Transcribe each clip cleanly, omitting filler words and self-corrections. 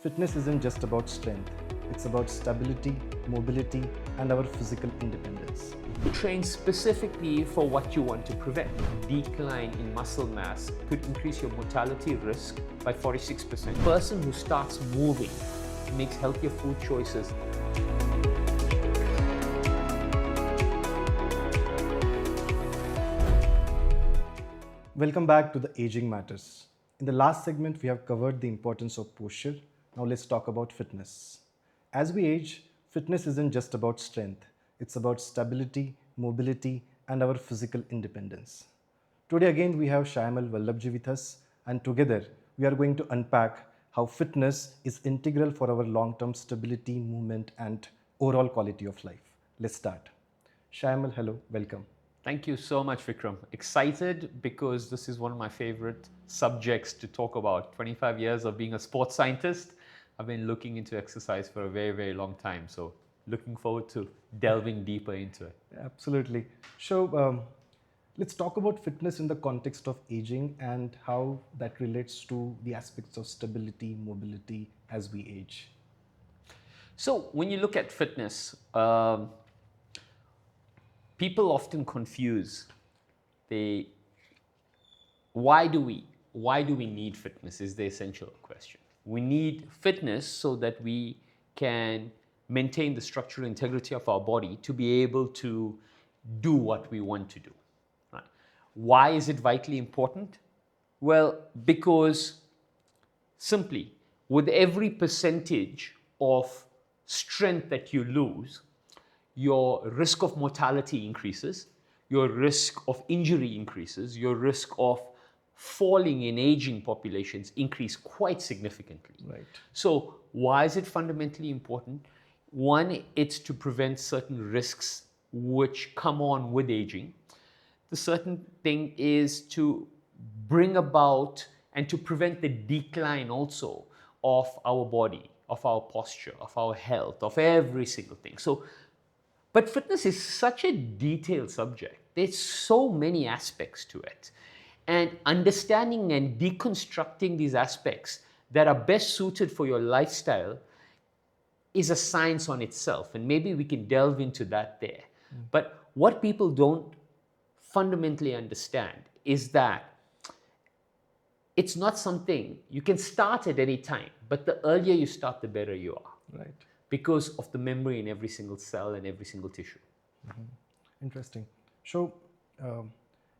Fitness isn't just about strength, it's about stability, mobility, and our physical independence. Train specifically for what you want to prevent. Decline in muscle mass could increase your mortality risk by 46%. Person who starts moving makes healthier food choices. Welcome back to the Aging Matters. In the last segment, we have covered the importance of posture. Now let's talk about fitness. As we age, fitness isn't just about strength, it's about stability, mobility, and our physical independence. Today again, we have Shyamal Vallabhji with us, and together we are going to unpack how fitness is integral for our long-term stability, movement, and overall quality of life. Let's start. Shyamal, hello, welcome. Thank you so much, Vikram. Excited because this is one of my favorite subjects to talk about. 25 years of being a sports scientist. I've been looking into exercise for a very, very long time. So looking forward to delving deeper into it. Absolutely. So let's talk about fitness in the context of aging and how that relates to the aspects of stability, mobility as we age. So when you look at fitness, people often confuse why do we need fitness is the essential question. We need fitness so that we can maintain the structural integrity of our body to be able to do what we want to do. Right? Why is it vitally important? Well, because simply with every percentage of strength that you lose, your risk of mortality increases, your risk of injury increases, your risk of falling in aging populations increase quite significantly. Right. So why is it fundamentally important? One, it's to prevent certain risks which come on with aging. The certain thing is to bring about and to prevent the decline also of our body, of our posture, of our health, of every single thing. But fitness is such a detailed subject. There's so many aspects to it. And understanding and deconstructing these aspects that are best suited for your lifestyle is a science on itself. And maybe we can delve into that there. But what people don't fundamentally understand is that it's not something you can start at any time, but the earlier you start, the better you are. Right. Because of the memory in every single cell and every single tissue. Interesting. So,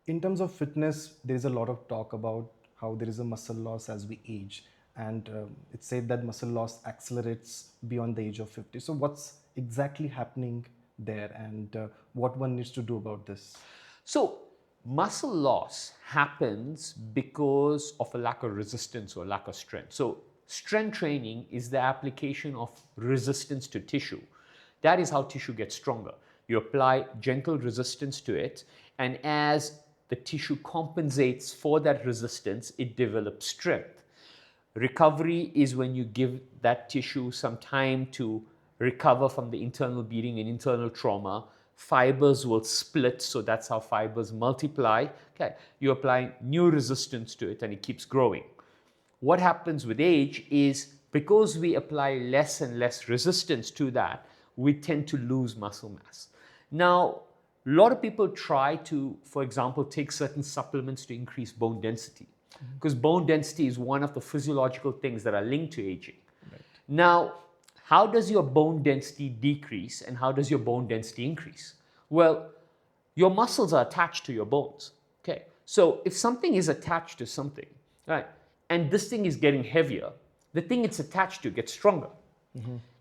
in terms of fitness, there is a lot of talk about how there is a muscle loss as we age, and it's said that muscle loss accelerates beyond the age of 50. So, what's exactly happening there, and what one needs to do about this? So, muscle loss happens because of a lack of resistance or lack of strength. So, strength training is the application of resistance to tissue. That is how tissue gets stronger. You apply gentle resistance to it, and as the tissue compensates for that resistance, it develops strength. Recovery is when you give that tissue some time to recover from the internal bleeding and internal trauma. Fibers will split, so that's how fibers multiply. Okay, you apply new resistance to it and it keeps growing. What happens with age is because we apply less and less resistance to that, we tend to lose muscle mass. Now, a lot of people try to, for example, take certain supplements to increase bone density, because bone density is one of the physiological things that are linked to aging. Right. Now, how does your bone density decrease and how does your bone density increase? Well, your muscles are attached to your bones. Okay, so if something is attached to something, right, and this thing is getting heavier, the thing it's attached to gets stronger.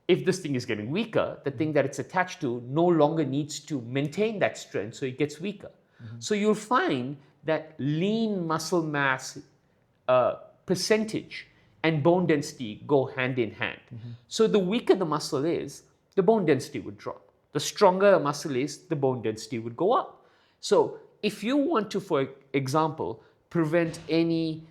If this thing is getting weaker, the thing that it's attached to no longer needs to maintain that strength, so it gets weaker. So you'll find that lean muscle mass percentage and bone density go hand in hand. So the weaker the muscle is, the bone density would drop. The stronger a muscle is, the bone density would go up. So if you want to, for example, prevent any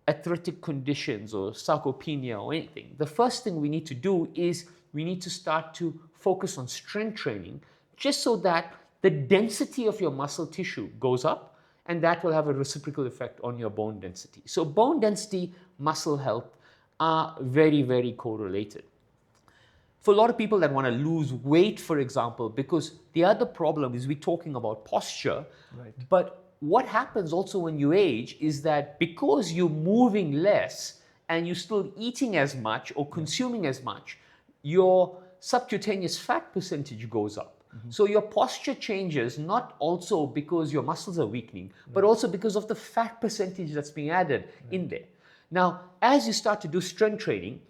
arthritic conditions or sarcopenia or anything, the first thing we need to do is we need to start to focus on strength training just so that the density of your muscle tissue goes up, and that will have a reciprocal effect on your bone density. So bone density, muscle health are very, very correlated. For a lot of people that want to lose weight, for example, because the other problem is we're talking about posture, Right. but what happens also when you age is that because you're moving less and you're still eating as much or consuming as much, your subcutaneous fat percentage goes up. So your posture changes not also because your muscles are weakening, but also because of the fat percentage that's being added in there. Now, as you start to do strength training,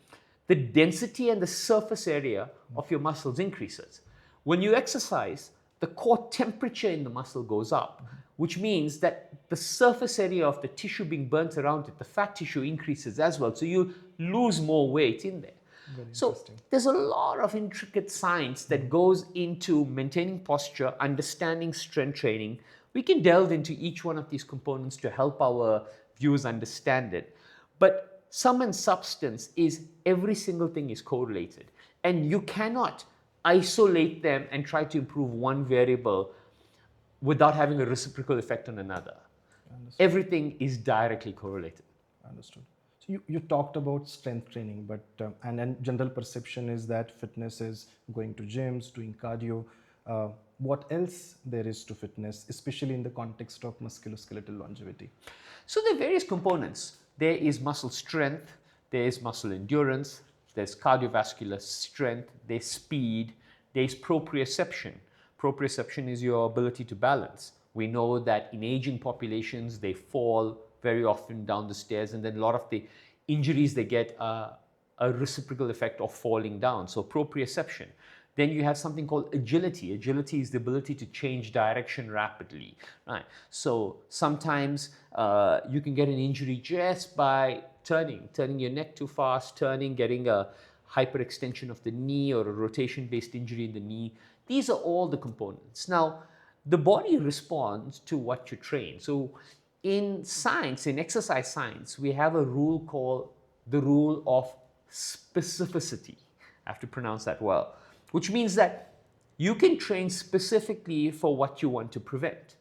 the density and the surface area of your muscles increases. When you exercise, the core temperature in the muscle goes up, which means that the surface area of the tissue being burnt around it, the fat tissue increases as well. So you lose more weight in there. Very So interesting. there's a lot of intricate science that goes into maintaining posture, understanding strength training. We can delve into each one of these components to help our viewers understand it. But sum and substance is every single thing is correlated. And you cannot isolate them and try to improve one variable without having a reciprocal effect on another. Understood. Everything is directly correlated. Understood. So you talked about strength training, but and general perception is that fitness is going to gyms, doing cardio. What else there is to fitness, especially in the context of musculoskeletal longevity? So there are various components. There is muscle strength, there is muscle endurance, there's cardiovascular strength, there's speed, there's proprioception. Proprioception is your ability to balance. We know that in aging populations, they fall very often down the stairs, and then a lot of the injuries they get are a reciprocal effect of falling down. So proprioception. Then you have something called agility. Agility is the ability to change direction rapidly, right? So sometimes you can get an injury just by turning your neck too fast, getting a hyperextension of the knee or a rotation-based injury in the knee. These are all the components. Now, the body responds to what you train. So in science, in exercise science, we have a rule called the rule of specificity. I have to pronounce that well, which means that you can train specifically for what you want to prevent.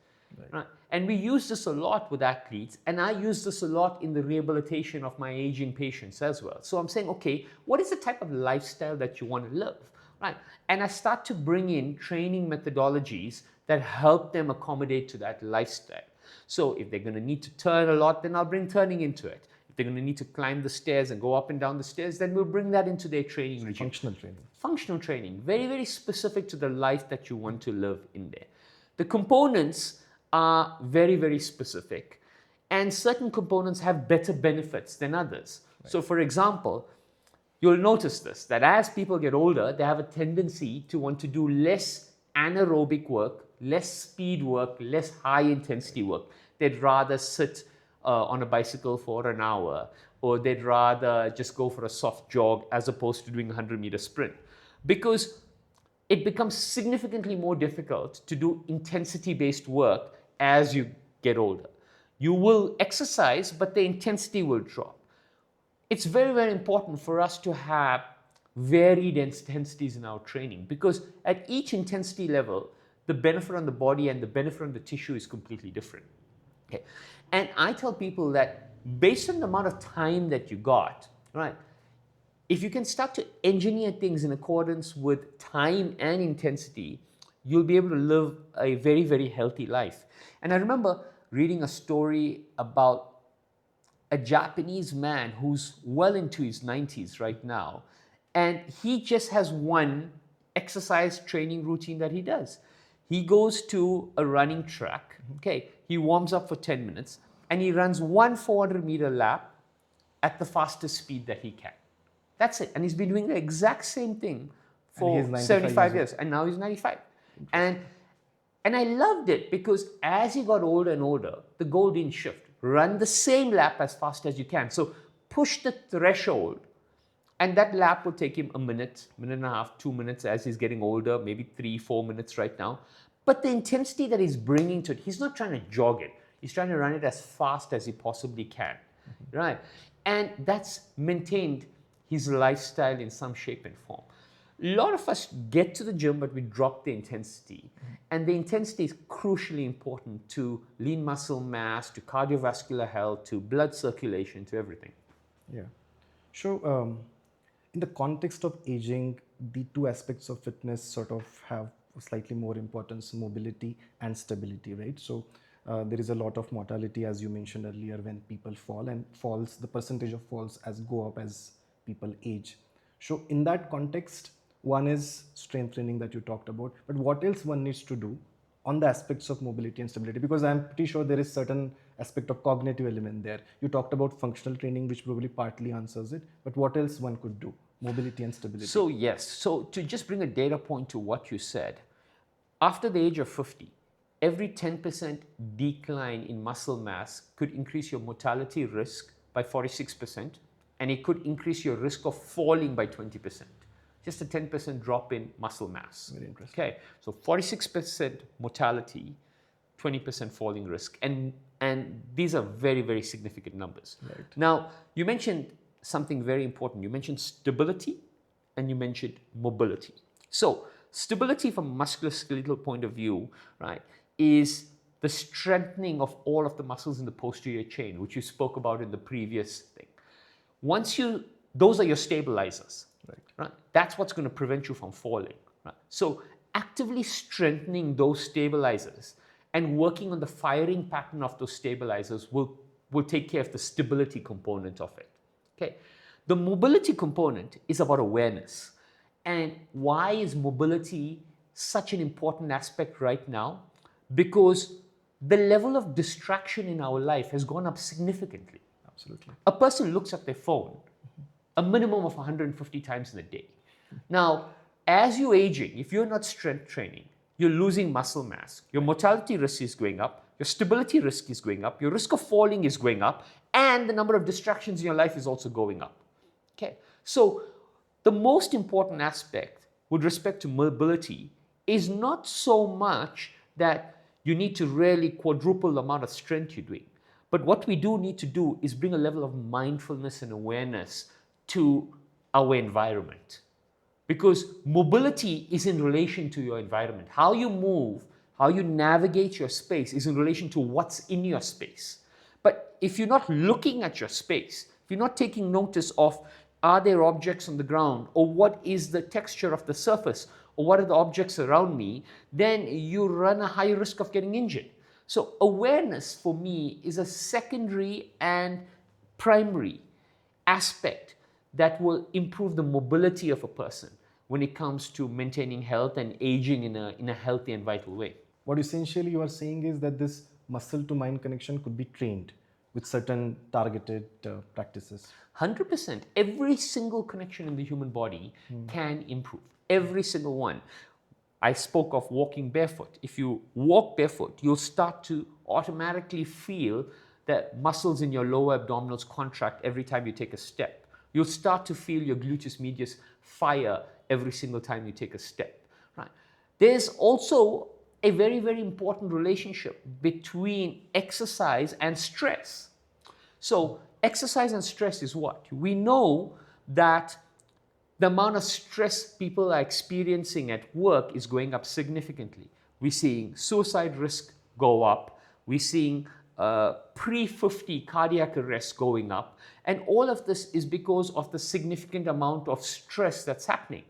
Right? And we use this a lot with athletes, and I use this a lot in the rehabilitation of my aging patients as well. So I'm saying, okay, what is the type of lifestyle that you want to live? Right? And I start to bring in training methodologies that help them accommodate to that lifestyle. So if they're going to need to turn a lot, then I'll bring turning into it. If they're going to need to climb the stairs and go up and down the stairs, then we'll bring that into their training regime. Functional training. Functional training, very, very specific to the life that you want to live in there. The components are very, very specific, and certain components have better benefits than others. Right. So for example, you'll notice this, that as people get older, they have a tendency to want to do less anaerobic work, less speed work, less high intensity work. They'd rather sit on a bicycle for an hour, or they'd rather just go for a soft jog as opposed to doing a 100-meter sprint. Because it becomes significantly more difficult to do intensity-based work as you get older. You will exercise, but the intensity will drop. It's very, very important for us to have varied intensities in our training, because at each intensity level, the benefit on the body and the benefit on the tissue is completely different. Okay. And I tell people that based on the amount of time that you got, right, if you can start to engineer things in accordance with time and intensity, you'll be able to live a very, very healthy life. And I remember reading a story about a Japanese man who's well into his 90s right now, and he just has one exercise training routine that he does. He goes to a running track, okay, he warms up for 10 minutes, and he runs one 400-meter lap at the fastest speed that he can. That's it. And he's been doing the exact same thing for 75 years, and now he's 95. And I loved it because as he got older and older, the goal didn't shift. Run the same lap as fast as you can. So push the threshold, and that lap will take him a minute, minute and a half, 2 minutes as he's getting older, maybe 3-4 minutes right now. But the intensity that he's bringing to it, he's not trying to jog it. He's trying to run it as fast as he possibly can, right? And that's maintained his lifestyle in some shape and form. A lot of us get to the gym, but we drop the intensity. And the intensity is crucially important to lean muscle mass, to cardiovascular health, to blood circulation, to everything. Yeah. So, in the context of aging, the two aspects of fitness sort of have slightly more importance: mobility and stability, right? So, there is a lot of mortality, as you mentioned earlier, when people fall, and falls, the percentage of falls as go up as people age. So, in that context, one is strength training that you talked about, but what else one needs to do on the aspects of mobility and stability? Because I'm pretty sure there is certain aspect of cognitive element there. You talked about functional training, which probably partly answers it, but what else one could do? Mobility and stability. So, yes, so to just bring a data point to what you said, after the age of 50, every 10% decline in muscle mass could increase your mortality risk by 46%, and it could increase your risk of falling by 20%. Just a 10% drop in muscle mass. Very interesting. Okay, so 46% mortality, 20% falling risk, and these are very, very significant numbers. Right. Now, you mentioned something very important. You mentioned stability and you mentioned mobility. So, stability from a musculoskeletal point of view, right, is the strengthening of all of the muscles in the posterior chain, which you spoke about in the previous thing. Those are your stabilizers. Right? That's what's going to prevent you from falling. Right? So actively strengthening those stabilizers and working on the firing pattern of those stabilizers will take care of the stability component of it. Okay. The mobility component is about awareness. And why is mobility such an important aspect right now? Because the level of distraction in our life has gone up significantly. Absolutely. A person looks at their phone a minimum of 150 times in a day. Now, as you're aging, if you're not strength training, you're losing muscle mass, your mortality risk is going up, your stability risk is going up, your risk of falling is going up, and the number of distractions in your life is also going up. Okay, so the most important aspect with respect to mobility is not so much that you need to really quadruple the amount of strength you're doing, but what we do need to do is bring a level of mindfulness and awareness to our environment. Because mobility is in relation to your environment. How you move, how you navigate your space is in relation to what's in your space. But if you're not looking at your space, if you're not taking notice of are there objects on the ground, or what is the texture of the surface, or what are the objects around me, then you run a high risk of getting injured. So awareness for me is a secondary and primary aspect that will improve the mobility of a person when it comes to maintaining health and aging in a healthy and vital way. What essentially you are saying is that this muscle to mind connection could be trained with certain targeted practices. 100%. Every single connection in the human body can improve. Every single one. I spoke of walking barefoot. If you walk barefoot, you'll start to automatically feel that muscles in your lower abdominals contract every time you take a step. You'll start to feel your gluteus medius fire every single time you take a step. Right? There's also a very, very important relationship between exercise and stress. So exercise and stress is what? We know that the amount of stress people are experiencing at work is going up significantly. We're seeing suicide risk go up. We're seeing pre-50 cardiac arrest going up. And all of this is because of the significant amount of stress that's happening.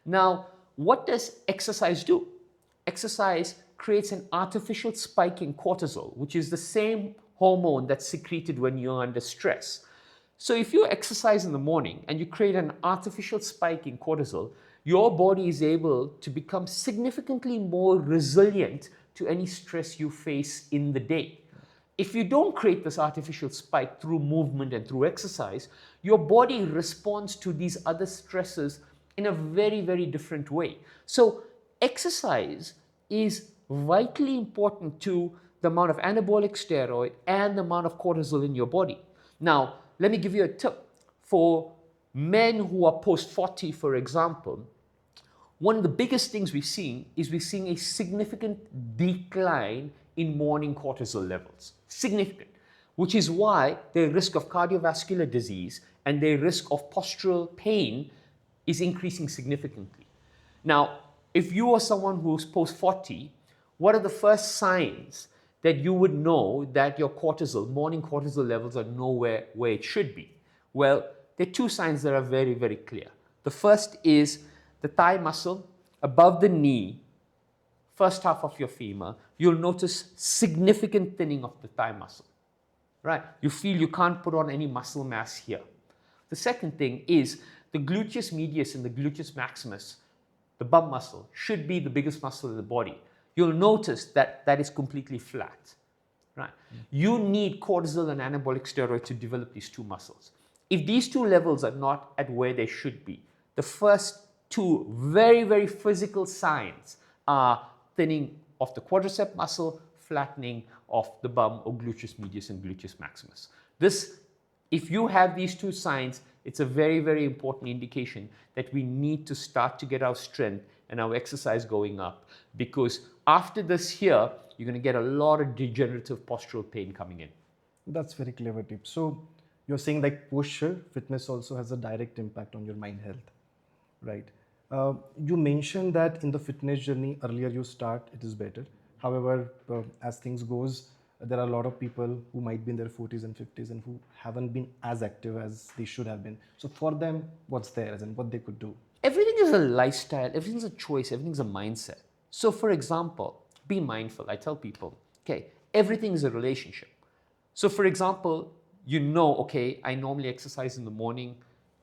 Now, what does exercise do? Exercise creates an artificial spike in cortisol, which is the same hormone that's secreted when you're under stress. So if you exercise in the morning and you create an artificial spike in cortisol, your body is able to become significantly more resilient to any stress you face in the day. If you don't create this artificial spike through movement and through exercise, your body responds to these other stresses in a very, very different way. So exercise is vitally important to the amount of anabolic steroid and the amount of cortisol in your body. Now, let me give you a tip. For men who are post-40, for example, one of the biggest things we're seeing a significant decline in morning cortisol levels. Significant. Which is why their risk of cardiovascular disease and their risk of postural pain is increasing significantly. Now, if you are someone who's post-40, what are the first signs that you would know that your cortisol, morning cortisol levels are nowhere where it should be? Well, there are two signs that are very, very clear. The first is the thigh muscle above the knee, first half of your femur. You'll notice significant thinning of the thigh muscle, right? You feel you can't put on any muscle mass here. The second thing is the gluteus medius and the gluteus maximus, the bum muscle, should be the biggest muscle in the body. You'll notice that that is completely flat, right? You need cortisol and anabolic steroid to develop these two muscles. If these two levels are not at where they should be, the first two very, very physical signs are thinning of the quadricep muscle, flattening of the bum or gluteus medius and gluteus maximus. If you have these two signs, it's a very, very important indication that we need to start to get our strength and our exercise going up, because after this here, you're going to get a lot of degenerative postural pain coming in. That's very clever tip. So you're saying like posture fitness also has a direct impact on your mind health, right? You mentioned that in the fitness journey, earlier you start, it is better. However, as things goes, there are a lot of people who might be in their 40s and 50s and who haven't been as active as they should have been. So for them, what's theirs and what they could do? Everything is a lifestyle, everything's a choice, everything's a mindset. So for example, be mindful. I tell people, okay, everything is a relationship. So for example, okay, I normally exercise in the morning.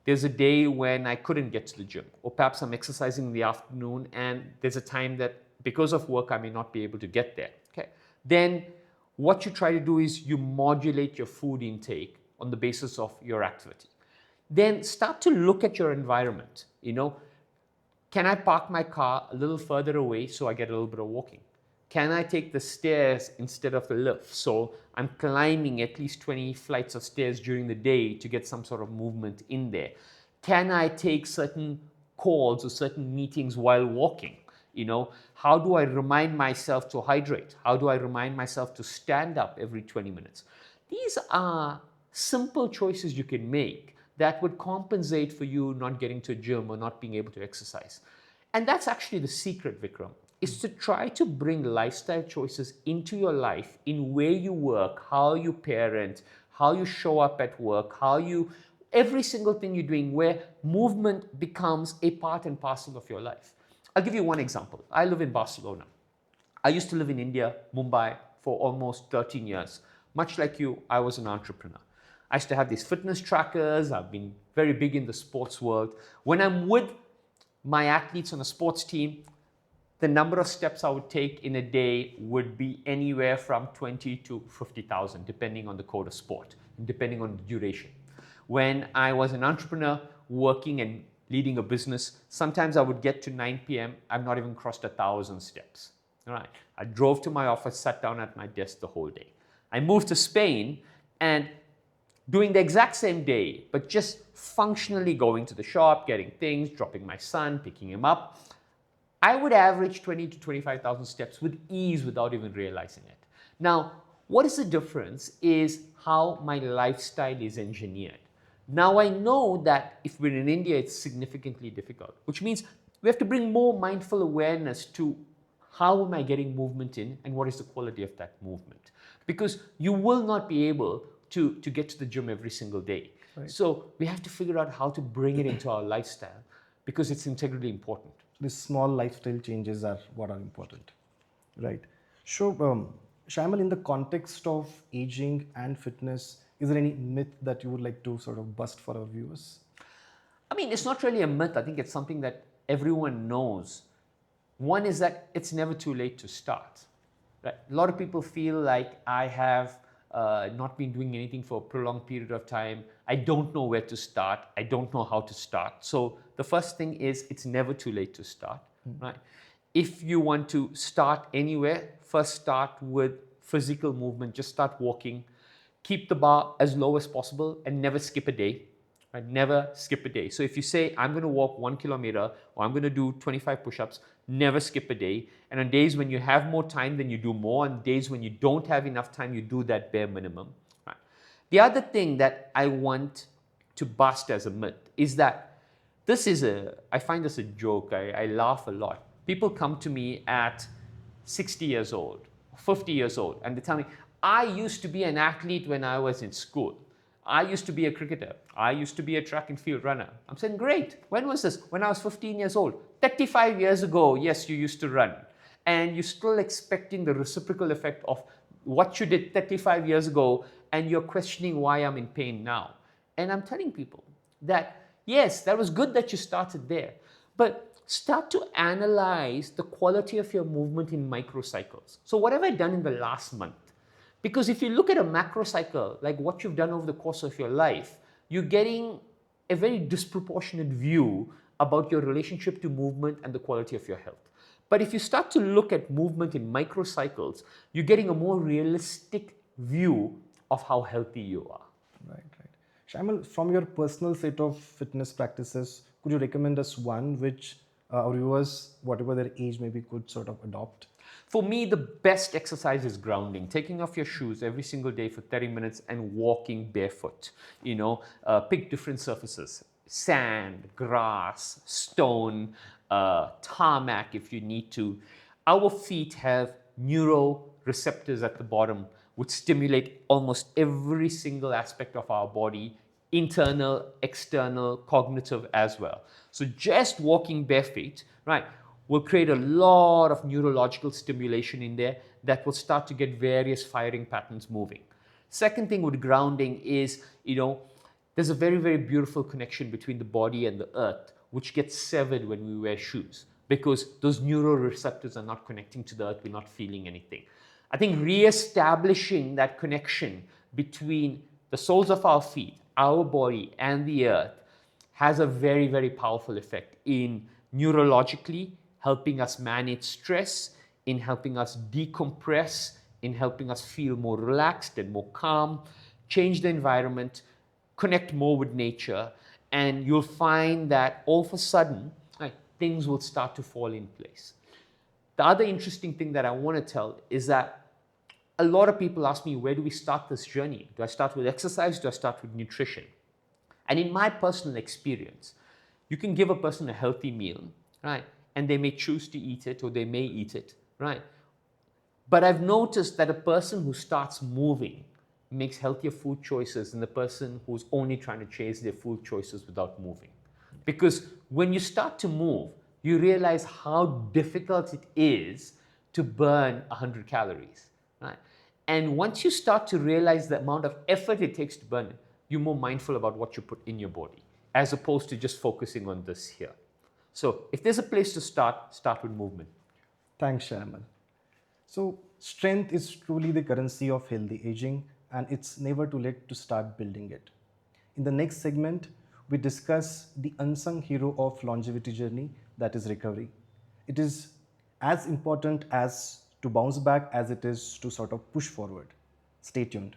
There's a day when I couldn't get to the gym, or perhaps I'm exercising in the afternoon and there's a time that because of work, I may not be able to get there. Okay. Then what you try to do is you modulate your food intake on the basis of your activity. Then start to look at your environment. Can I park my car a little further away so I get a little bit of walking? Can I take the stairs instead of the lift? So I'm climbing at least 20 flights of stairs during the day to get some sort of movement in there. Can I take certain calls or certain meetings while walking? How do I remind myself to hydrate? How do I remind myself to stand up every 20 minutes? These are simple choices you can make that would compensate for you not getting to a gym or not being able to exercise. And that's actually the secret, Vikram, is to try to bring lifestyle choices into your life in where you work, how you parent, how you show up at work, every single thing you're doing where movement becomes a part and parcel of your life. I'll give you one example. I live in Barcelona. I used to live in India, Mumbai, for almost 13 years. Much like you, I was an entrepreneur. I used to have these fitness trackers. I've been very big in the sports world. When I'm with my athletes on a sports team, the number of steps I would take in a day would be anywhere from 20 to 50,000, depending on the code of sport, and depending on the duration. When I was an entrepreneur working and leading a business, sometimes I would get to 9 p.m. I've not even crossed 1,000 steps. All right. I drove to my office, sat down at my desk the whole day. I moved to Spain and doing the exact same day, but just functionally going to the shop, getting things, dropping my son, picking him up, I would average 20 to 25,000 steps with ease without even realizing it. Now, what is the difference is how my lifestyle is engineered. Now I know that if we're in India, it's significantly difficult, which means we have to bring more mindful awareness to how am I getting movement in and what is the quality of that movement. Because you will not be able to get to the gym every single day. Right. So we have to figure out how to bring it into our lifestyle because it's integrally important. These small lifestyle changes are what are important, right? So, Shaimal, in the context of aging and fitness, is there any myth that you would like to sort of bust for our viewers? I mean, it's not really a myth. I think it's something that everyone knows. One is that it's never too late to start. Right? A lot of people feel like I have not been doing anything for a prolonged period of time. I don't know where to start. I don't know how to start. So the first thing is it's never too late to start. Right? If you want to start anywhere, first start with physical movement. Just start walking. Keep the bar as low as possible and never skip a day. Right? Never skip a day. So if you say, I'm going to walk 1 kilometer or I'm going to do 25 push-ups, never skip a day. And on days when you have more time, then you do more. On days when you don't have enough time, you do that bare minimum. Right? The other thing that I want to bust as a myth is that I find this a joke. I laugh a lot. People come to me at 60 years old, 50 years old, and they tell me, I used to be an athlete when I was in school. I used to be a cricketer. I used to be a track and field runner. I'm saying, great. When was this? When I was 15 years old. 35 years ago, yes, you used to run. And you're still expecting the reciprocal effect of what you did 35 years ago, and you're questioning why I'm in pain now. And I'm telling people that, yes, that was good that you started there, but start to analyze the quality of your movement in microcycles. So what have I done in the last month? Because if you look at a macro cycle, like what you've done over the course of your life, you're getting a very disproportionate view about your relationship to movement and the quality of your health. But if you start to look at movement in microcycles, you're getting a more realistic view of how healthy you are. Right, right. Shamal, from your personal set of fitness practices, could you recommend us one which our viewers, whatever their age maybe, could sort of adopt? For me, the best exercise is grounding, taking off your shoes every single day for 30 minutes and walking barefoot. Pick different surfaces, sand, grass, stone, tarmac if you need to. Our feet have neuroreceptors at the bottom which stimulate almost every single aspect of our body, internal, external, cognitive as well. So just walking barefoot, right, will create a lot of neurological stimulation in there that will start to get various firing patterns moving. Second thing with grounding is, there's a very, very beautiful connection between the body and the earth, which gets severed when we wear shoes because those neuroreceptors are not connecting to the earth, we're not feeling anything. I think re-establishing that connection between the soles of our feet, our body, and the earth has a very, very powerful effect in neurologically helping us manage stress, in helping us decompress, in helping us feel more relaxed and more calm, change the environment, connect more with nature, and you'll find that all of a sudden, things will start to fall in place. The other interesting thing that I want to tell is that a lot of people ask me, where do we start this journey? Do I start with exercise? Do I start with nutrition? And in my personal experience, you can give a person a healthy meal, right? And they may choose to eat it or they may eat it, right? But I've noticed that a person who starts moving makes healthier food choices than the person who's only trying to chase their food choices without moving. Because when you start to move, you realize how difficult it is to burn 100 calories, right? And once you start to realize the amount of effort it takes to burn it, you're more mindful about what you put in your body, as opposed to just focusing on this here. So if there's a place to start with movement. Thanks, Shamal. So strength is truly the currency of healthy aging, and it's never too late to start building it. In the next segment, we discuss the unsung hero of longevity journey, that is recovery. It is as important as to bounce back as it is to sort of push forward. Stay tuned.